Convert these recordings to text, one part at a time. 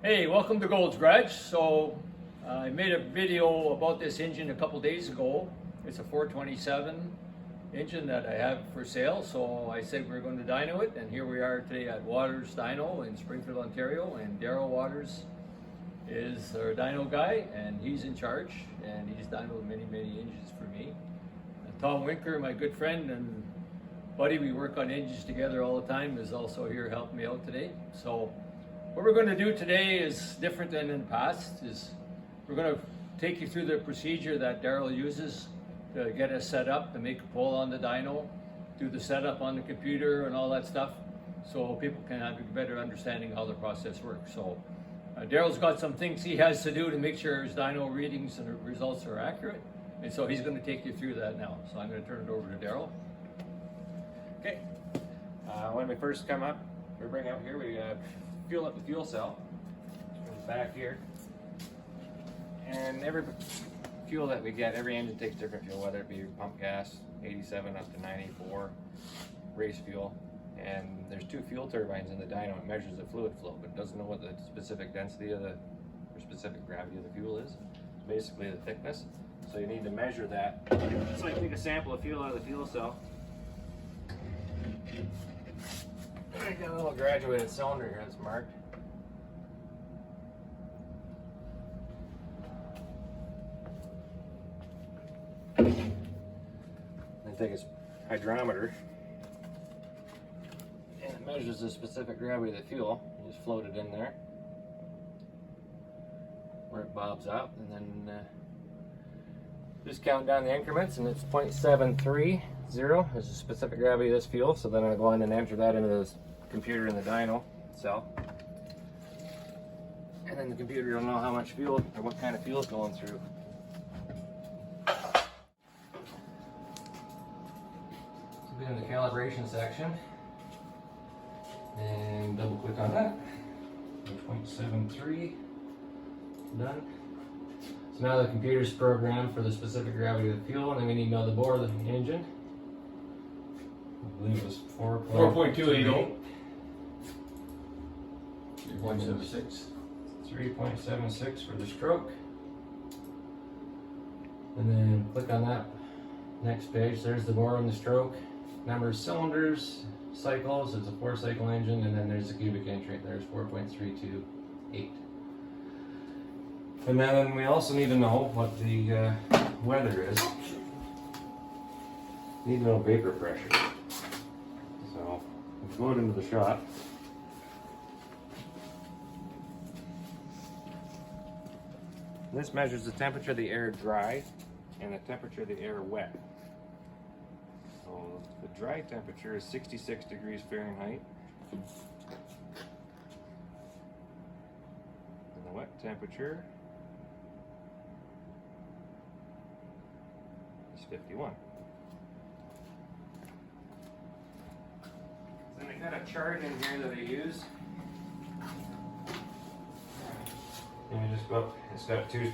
Hey, welcome to Gold's Garage. So I made a video about this engine a couple days ago. It's a 427 engine that I have for sale. So I said we're going to dyno it, and here we are today at Watters Dyno in Springfield, Ontario. And Darryl Watters is our dyno guy, and he's in charge, and he's dynoed many engines for me. And Tom Winker, my good friend and buddy, we work on engines together all the time, is also here helping me out today. So what we're going to do today is different than in the past. We're going to take you through the procedure that Darryl uses to get us set up, to make a pull on the dyno, do the setup on the computer and all that stuff, so people can have a better understanding how the process works. So Darryl's got some things he has to do to make sure his dyno readings and results are accurate, and so he's going to take you through that now. So I'm going to turn it over to Darryl. Okay. When we first come up, we bring out here, we fuel up the fuel cell. Comes back here. And every fuel that we get, every engine takes different fuel, whether it be pump gas, 87 up to 94, race fuel. And there's two fuel turbines in the dyno. It measures the fluid flow, but it doesn't know what the specific density of or specific gravity of the fuel is. It's basically the thickness. So you need to measure that. So I take a sample of fuel out of the fuel cell. I got a little graduated cylinder here that's marked. Then take a hydrometer, and it measures the specific gravity of the fuel. You just float it in there where it bobs out, and then just count down the increments, and it's 0.730 is the specific gravity of this fuel. So then I go in and enter that into this computer in the dyno cell, and then the computer will know how much fuel or what kind of fuel is going through. So we'll be in the calibration section and double click on that. 0.73 done. So now the computer's programmed for the specific gravity of the fuel, and then we need to know the bore of the engine. I believe it was 4.280. 3.76. 3.76 for the stroke. And then click on that next page. There's the bore and the stroke. Number of cylinders, cycles, it's a 4-cycle engine, and then there's the cubic inch right there, it's 4.328. And then we also need to know what the weather is. Need to know vapor pressure. So let's go out into the shop. This measures the temperature of the air dry and the temperature of the air wet. So the dry temperature is 66 degrees Fahrenheit. And the wet temperature is 51. Then I got a chart in here that I use. And you just go up, it's got two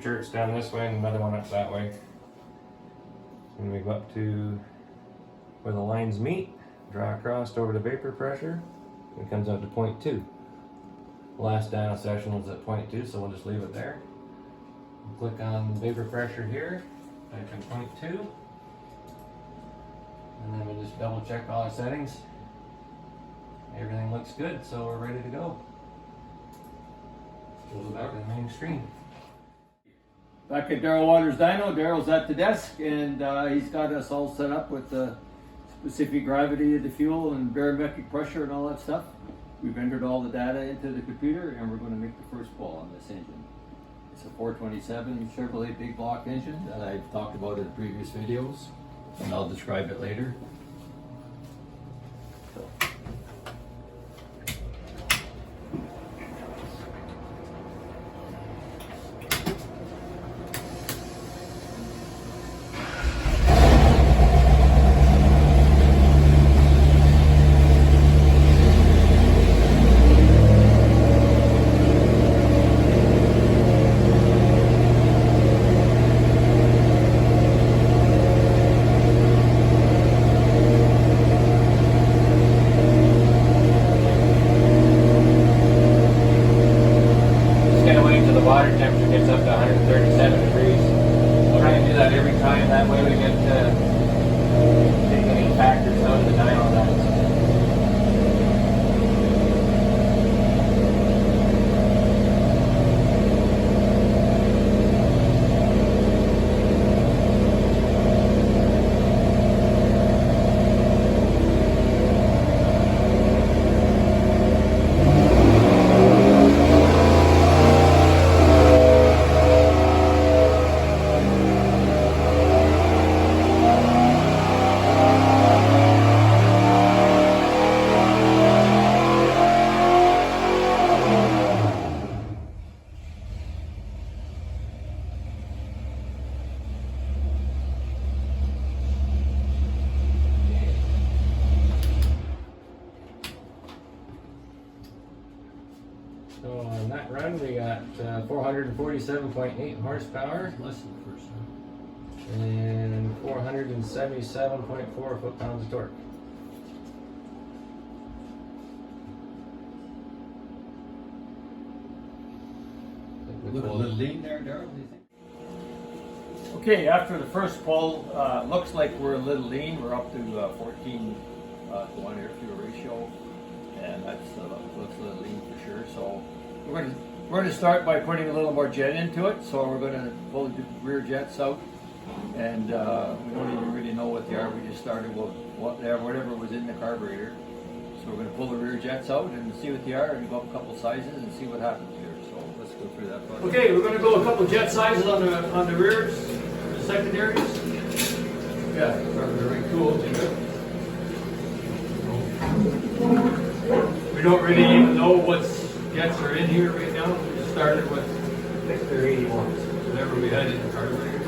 charts down this way and another one up that way. And we go up to where the lines meet, draw across over to vapor pressure, and it comes out to 0.2. The last dyno session was at 0.2, so we'll just leave it there. Click on vapor pressure here, type in 0.2, and then we just double check all our settings. Everything looks good, so we're ready to go. We'll go back to the main screen. Back at Darryl Watters Dyno, Darryl's at the desk, and he's got us all set up with the specific gravity of the fuel and barometric pressure and all that stuff. We've entered all the data into the computer, and we're going to make the first pull on this engine. It's a 427 Chevrolet big block engine that I've talked about in previous videos, and I'll describe it later. the water temperature gets up to 137 degrees. We'll try and do that every time. That way we get take any factors out of the dyno lines. So on that run we got 447.8 horsepower Less than the first one. and 477.4 foot-pounds of torque. Look a little lean there, Darryl, do you think? Okay, after the first pull, looks like we're a little lean. We're up to 14 to 1 air fuel ratio, and that's looks a little lean for sure. So we're going to start by putting a little more jet into it. So we're going to pull the rear jets out, and we don't even really know what they are. We just started with whatever was in the carburetor. So we're going to pull the rear jets out and see what they are, and go up a couple sizes and see what happens here. So let's go through that part. Okay, we're going to go a couple jet sizes on the rears, the secondaries. Yeah, they're very cool. We don't really even know what jets are in here right now. We just started with, I think they're 81s. Whatever we had in the carburetor.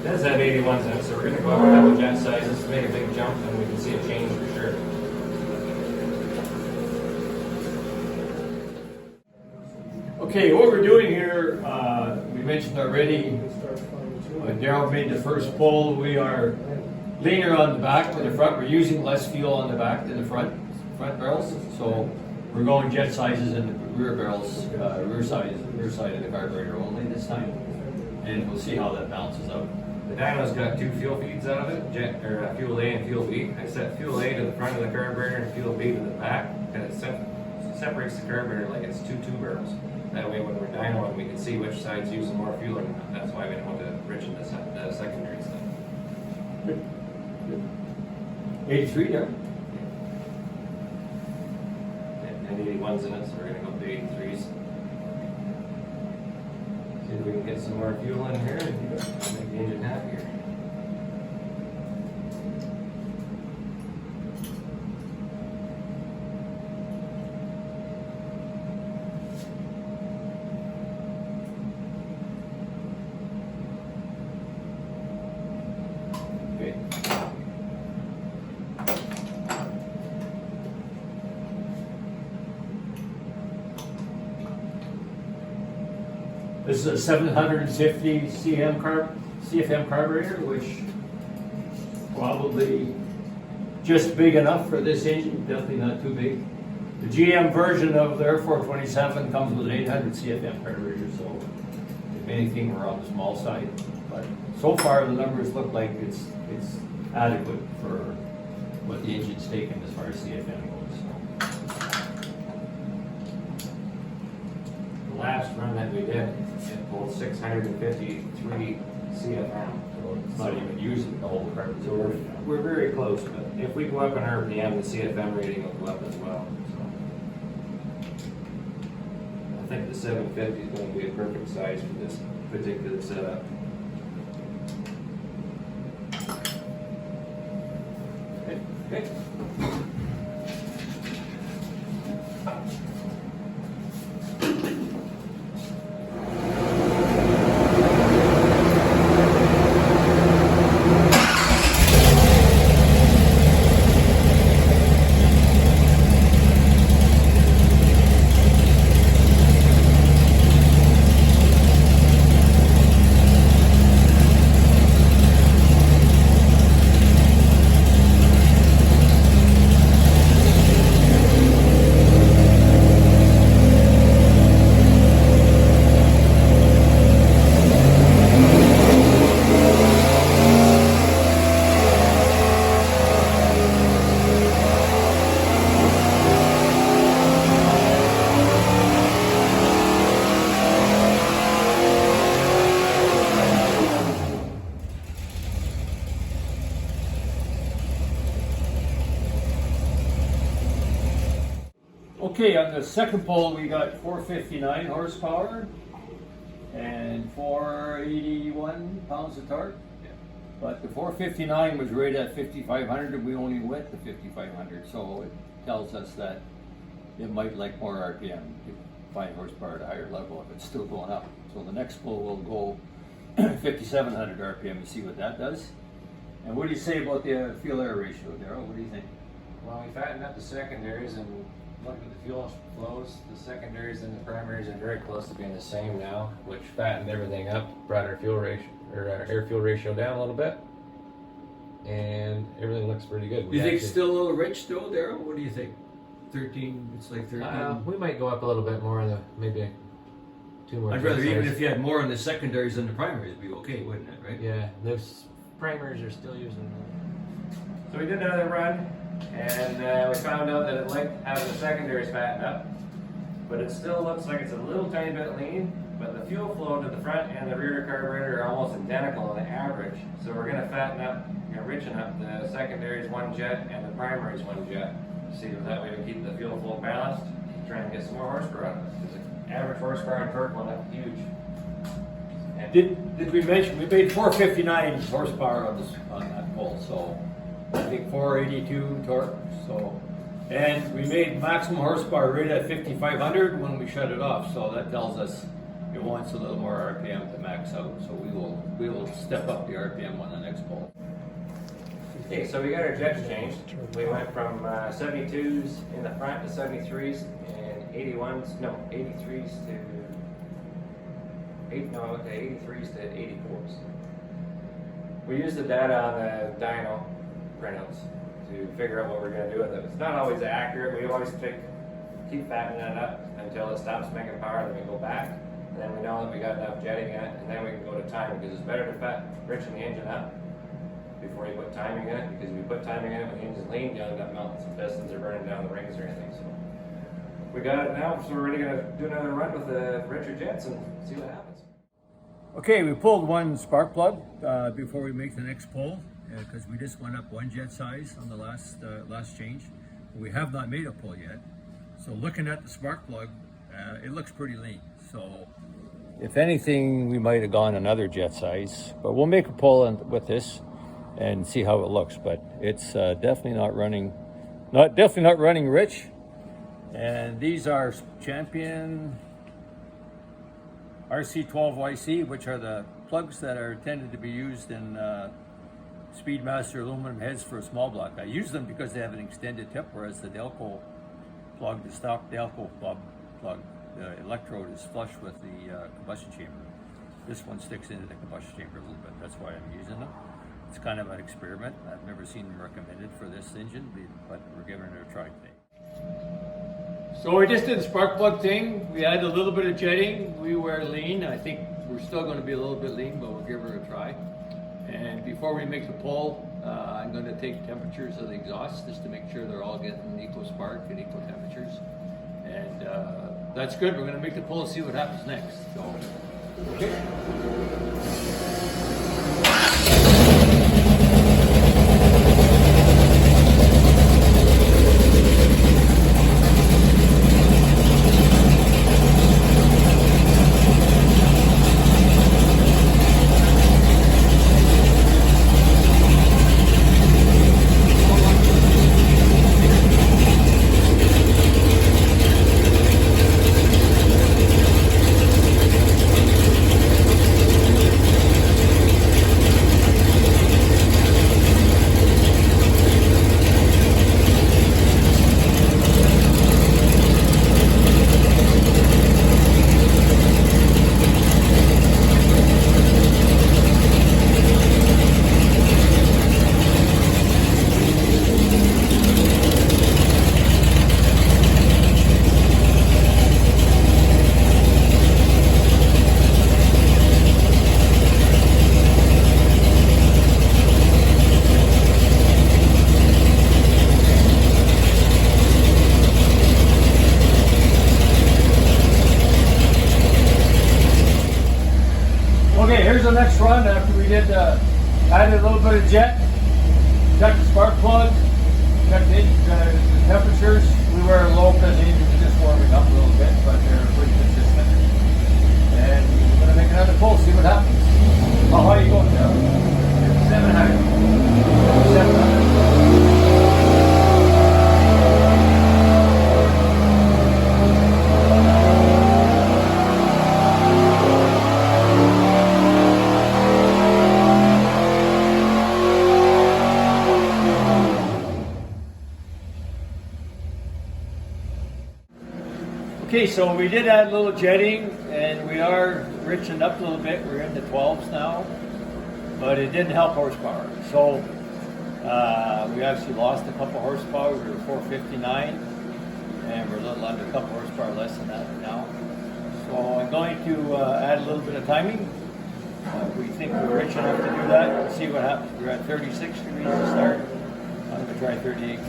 Does have 81s in it, so we're going to go up a couple jet sizes to make a big jump, and we can see a change for sure. Okay, what we're doing here, we mentioned already, Darryl made the first pull. We are leaner on the back than the front. We're using less fuel on the back than the front barrels. So we're going jet sizes in the rear barrels, rear side of the carburetor only this time. And we'll see how that balances out. The dyno's got two fuel feeds out of it, fuel A and fuel B. I set fuel A to the front of the carburetor and fuel B to the back, and it separates the carburetor like it's two barrels. That way when we're dynoing, we can see which side's using more fuel, and that's why we don't want to enrich the secondary stuff. 83 there. And 81's in it, so we're going to go up to 83s. See if we can get some more fuel in here and make the engine happier. This is a 750 CFM carburetor, which probably just big enough for this engine, definitely not too big. The GM version of their 427 comes with an 800 CFM carburetor, so if anything, we're on the small side. But so far, the numbers look like it's adequate for what the engine's taken as far as CFM goes. The last run that we did, it pulled 653 CFM. So it's not even using the whole carburetor. So we're very close, but if we go up in RPM, the CFM rating will go up as well. So I think the 750 is going to be a perfect size for this particular setup. Okay. Okay, on the second pole we got 459 horsepower and 481 pounds of torque. But the 459 was rated at 5,500 and we only went to 5,500, so it tells us that it might like more RPM to find horsepower at a higher level if it's still going up. So the next pole will go 5,700 RPM and see what that does. And what do you say about the fuel air ratio, Darryl? What do you think? Well, we fattened up the secondaries and looked at the fuel flows. The secondaries and the primaries are very close to being the same now, which fattened everything up, brought our fuel ratio or our air fuel ratio down a little bit, and everything looks pretty good. You think it's still a little rich though, Darryl? What do you think? 13, it's like 13. We might go up a little bit more on the maybe 2 more. I'd rather, even if you had more on the secondaries than the primaries, it'd be okay, wouldn't it, right? Yeah, those primaries are still using. So we did another run, and we found out that it liked having the secondaries fattened up, but it still looks like it's a little tiny bit lean. But the fuel flow to the front and the rear carburetor are almost identical on the average. So we're going to fatten up, richen up the secondaries 1 jet and the primaries 1 jet. See if that way we keep the fuel flow balanced, try and get some more horsepower out of it. Because the average horsepower and torque went up huge. And Did we mention we made 459 horsepower on that pole, so I think 482 torque. So, and we made maximum horsepower rated at 5,500 when we shut it off. So that tells us it wants a little more RPM to max out. So we will step up the RPM on the next pole. okay, so we got our jets changed. We went from 72s in the front to 73s and 81s, no, 83s to 83s to 84s. We used the data on the dyno printouts to figure out what we're going to do with it. It's not always accurate. We always keep fattening it up until it stops making power, then we go back. And then we know that we got enough jetting in it, and then we can go to timing, because it's better to richen the engine up before you put timing in it, because if you put timing in it when the engine's lean, you'll end up melting some pistons or burning down the rings or anything. So we got it now, so we're really going to do another run with the richer jets and see what happens. Okay, we pulled one spark plug before we make the next pull, because we just went up 1 jet size on the last change. We have not made a pull yet. So looking at the spark plug, it looks pretty lean. So if anything, we might have gone another jet size, but we'll make a pull with this and see how it looks. But it's definitely not running rich. And these are Champion RC12YC, which are the plugs that are tended to be used in Speedmaster aluminum heads for a small block. I use them because they have an extended tip, whereas the Delco plug, the stock Delco plug, the electrode is flush with the combustion chamber. This one sticks into the combustion chamber a little bit. That's why I'm using them. It's kind of an experiment. I've never seen them recommended for this engine, but we're giving it a try today. So we just did the spark plug thing. We had a little bit of jetting. We were lean. I think we're still going to be a little bit lean, but we'll give her a try. And before we make the pull, I'm going to take temperatures of the exhaust just to make sure they're all getting equal spark and equal temperatures. And that's good. We're going to make the pull and see what happens next. So, okay. Okay, here's the next run after we did added a little bit of jet, checked the spark plug, checked the temperatures. We were low because the engine was just warming up a little bit, but they're pretty consistent. And we're going to make another pull, see what happens. How high are you going, Darryl? 700. 700. Okay, so we did add a little jetting and we are riching up a little bit. We're in the 12s now, but it didn't help horsepower. So we actually lost a couple horsepower. We were 459 and we're a little under a couple horsepower less than that now. So I'm going to add a little bit of timing. We think we're rich enough to do that. We'll see what happens. We're at 36 degrees to start. I'm going to try 38.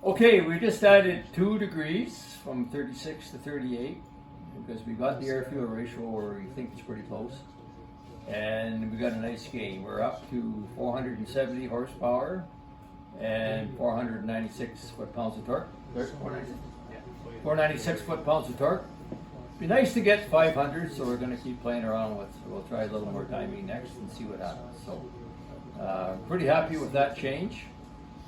Okay, we just added 2 degrees from 36 to 38 because we got the air fuel ratio where we think it's pretty close. And we got a nice gain. We're up to 470 horsepower and 496 foot-pounds of torque. 496 foot-pounds of torque. Be nice to get 500, so we're going to keep playing around with. We'll try a little more timing next and see what happens. So, pretty happy with that change.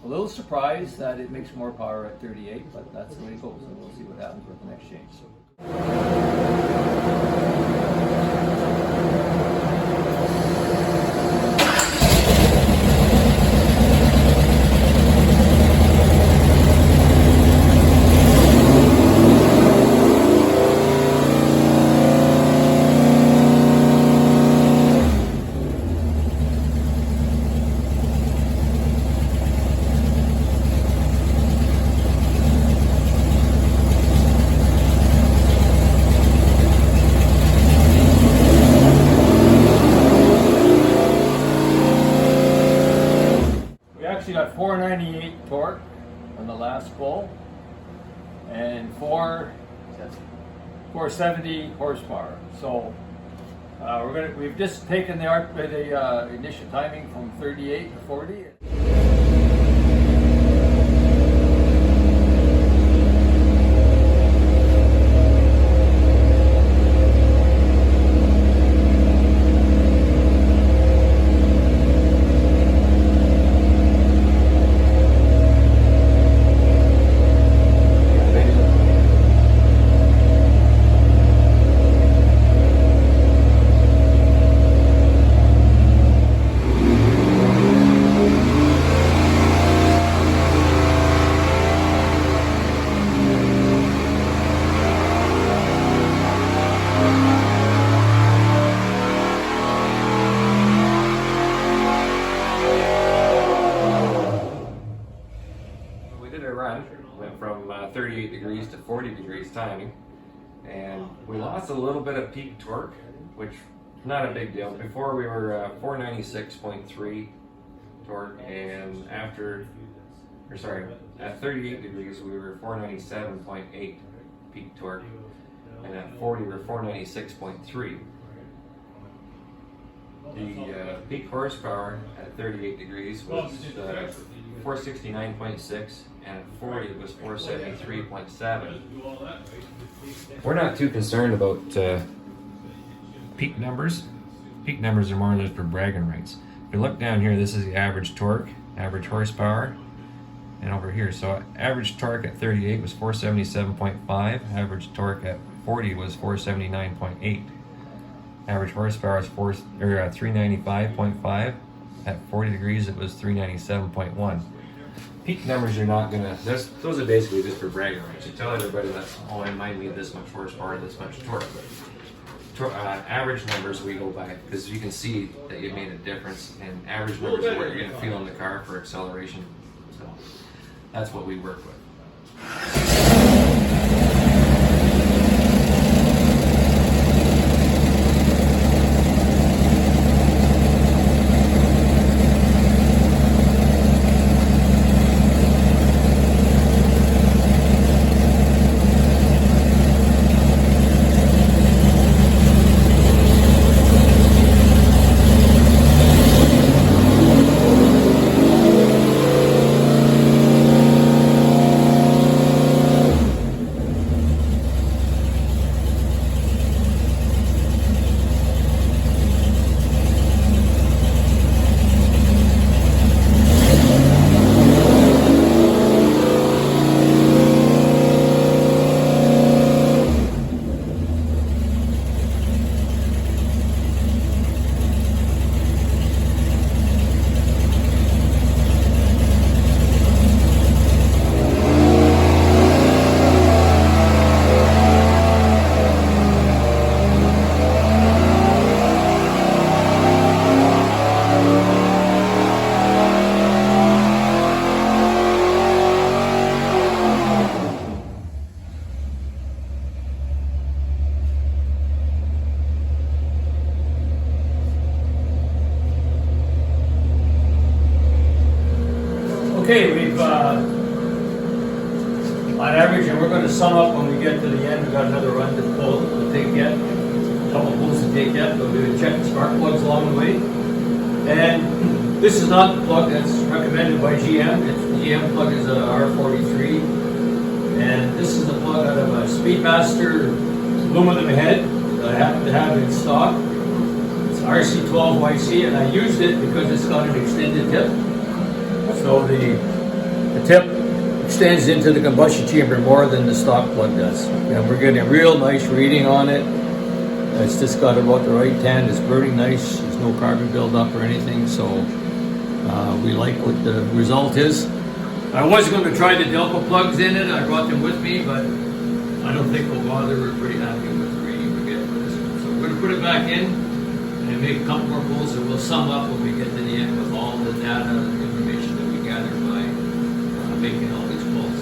A little surprised that it makes more power at 38, but that's the way it goes, and we'll see what happens with the next change. Got 498 torque on the last pull and 470 horsepower. So we've just taken the initial timing from 38 to 40. Went from 38 degrees to 40 degrees timing, and we lost a little bit of peak torque, which not a big deal. Before we were 496.3 torque, and at 38 degrees we were 497.8 peak torque, and at 40 we were 496.3. The peak horsepower at 38 degrees was 469.6, and at 40 it was 473.7. We're not too concerned about peak numbers. Peak numbers are more or less for bragging rights. If you look down here, this is the average torque, average horsepower, and over here, so average torque at 38 was 477.5, average torque at 40 was 479.8. Average horsepower is 395.5. At 40 degrees, it was 397.1. Peak numbers are not gonna. Those are basically just for bragging rights. You tell everybody that, oh, I might need this much horsepower, this much torque. Average numbers we go by because you can see that you made a difference, and average numbers are what you're gonna feel in the car for acceleration. So that's what we work with. on average, and we're going to sum up when we get to the end. We've got another run to pull to take yet, a couple pulls to take yet, but we're going to check the spark plugs along the way. And this is not the plug that's recommended by GM. The GM plug is a R43, and this is a plug out of a Speedmaster aluminum head that I happen to have in stock. It's RC12YC, and I used it because it's got an extended tip. So the tip extends into the combustion chamber more than the stock plug does. And we're getting a real nice reading on it. It's just got about the right tan. It's burning nice. There's no carbon buildup or anything. So we like what the result is. I was going to try the Delco plugs in it. I brought them with me, but I don't think we'll bother. We're pretty happy with the reading we're getting with this one. So we're going to put it back in and make a couple more pulls, and we'll sum up when we get to the end with all the data and information that we gathered by making all these pulls.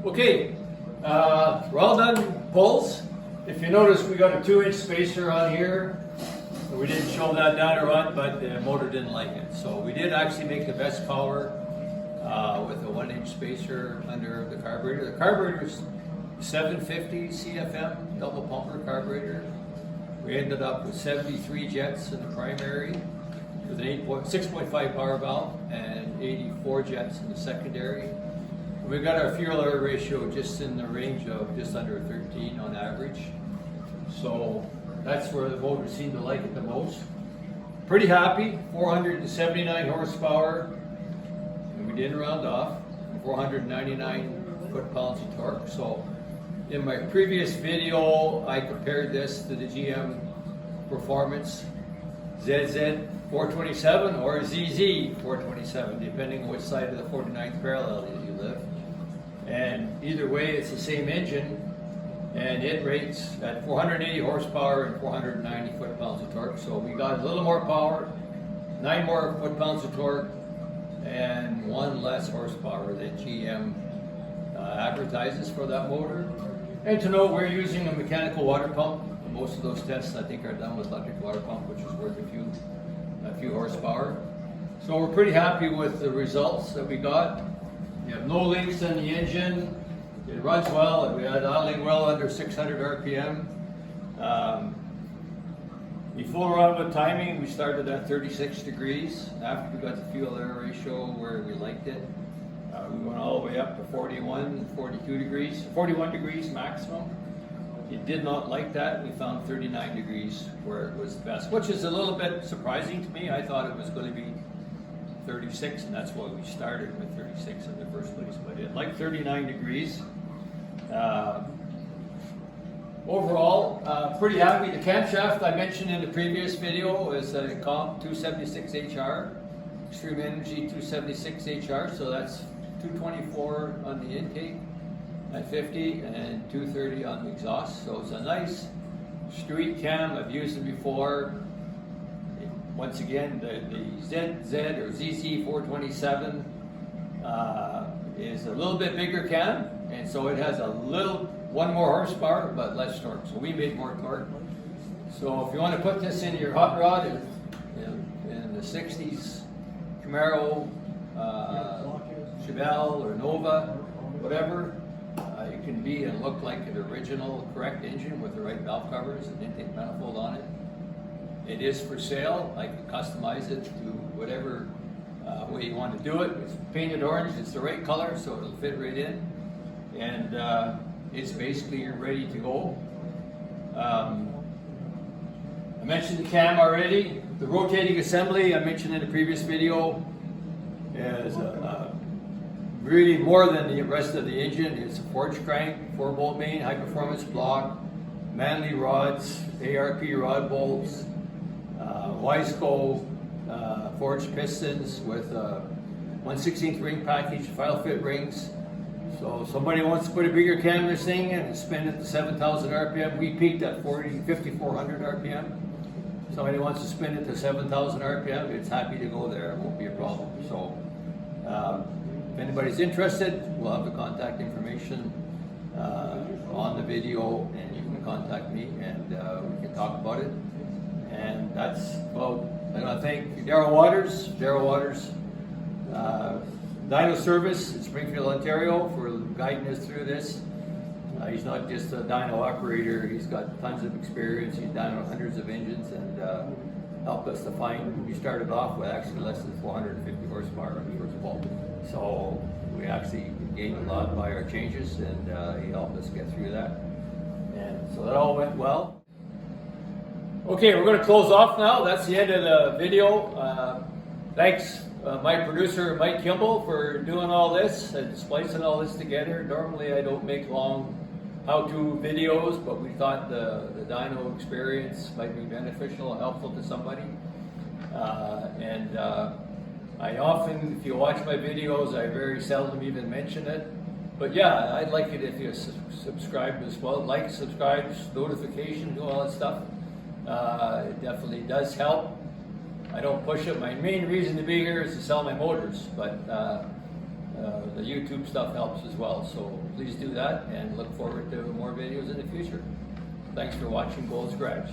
Okay, we're all done pulls. If you notice, we got a 2-inch spacer on here. We didn't show that down the run, but the motor didn't like it. So we did actually make the best power with a 1-inch spacer under the carburetor. The carburetor is 750 CFM double pumper carburetor. We ended up with 73 jets in the primary with an 6.5 power valve and 84 jets in the secondary. We've got our fuel-air ratio just in the range of just under 13 on average. So that's where the motor seemed to like it the most. Pretty happy, 479 horsepower, and we didn't round off, 499 foot-pounds of torque. So in my previous video, I compared this to the GM Performance ZZ 427 or ZZ 427, depending on which side of the 49th parallel you live. And either way, it's the same engine, and it rates at 480 horsepower and 490 foot-pounds of torque. So we got a little more power, 9 more foot-pounds of torque, and 1 less horsepower than GM advertises for that motor. And to note, we're using a mechanical water pump. Most of those tests, I think, are done with electric water pump, which is worth a few horsepower. So we're pretty happy with the results that we got. We have no leaks in the engine. It runs well. We had idling well under 600 RPM. The full run with timing, we started at 36 degrees. After we got the fuel-air ratio where we liked it, we went all the way up to 41 degrees maximum. It did not like that. We found 39 degrees where it was best, which is a little bit surprising to me. I thought it was going to be 36, and that's why we started with 36 in the first place, but it liked 39 degrees. Overall, pretty happy. The camshaft I mentioned in the previous video is a XR276HR, Extreme Energy 276HR, so that's 224 on the intake at 50 and 230 on the exhaust. So it's a nice street cam. I've used it before. Once again, the ZZ or ZZ 427 is a little bit bigger cam, and so it has one more horsepower but less torque. So we made more torque. So if you want to put this in your hot rod in the 60s Camaro, Chevy or Nova, whatever, it can be and look like an original correct engine with the right valve covers and intake manifold on it. It is for sale. I can customize it to whatever way you want to do it. It's painted orange. It's the right color, so it'll fit right in. And it's basically ready to go. I mentioned the cam already. The rotating assembly I mentioned in the previous video is really more than the rest of the engine. It's a forged crank, 4-bolt main, high-performance block, Manley rods, ARP rod bolts, Wiseco forged pistons with 1/16 ring package, file fit rings. So if somebody wants to put a bigger cam in this thing and spin it to 7,000 RPM. We peaked at 5,400 RPM. Somebody wants to spin it to 7,000 RPM, it's happy to go there, it won't be a problem. So if anybody's interested, we'll have the contact information on the video, and you can contact me and we can talk about it. And that's, well, I want to thank Darryl Watters, Dyno Service in Springfield, Ontario, for guiding us through this. He's not just a dyno operator, he's got tons of experience. He's done hundreds of engines and helped us to find, we started off with actually less than 450 horsepower first of all. So we actually gained a lot by our changes, and he helped us get through that. And so that all went well. Okay, we're going to close off now. That's the end of the video. Thanks my producer Mike Kimball for doing all this and splicing all this together. Normally I don't make long how-to videos, but we thought the dyno experience might be beneficial and helpful to somebody. I often, if you watch my videos, I very seldom even mention it. But yeah, I'd like it if you subscribe as well. Like, subscribe, notification, do all that stuff. It definitely does help. I don't push it. My main reason to be here is to sell my motors, but the YouTube stuff helps as well. So please do that, and look forward to more videos in the future. Thanks for watching Gold's Garage.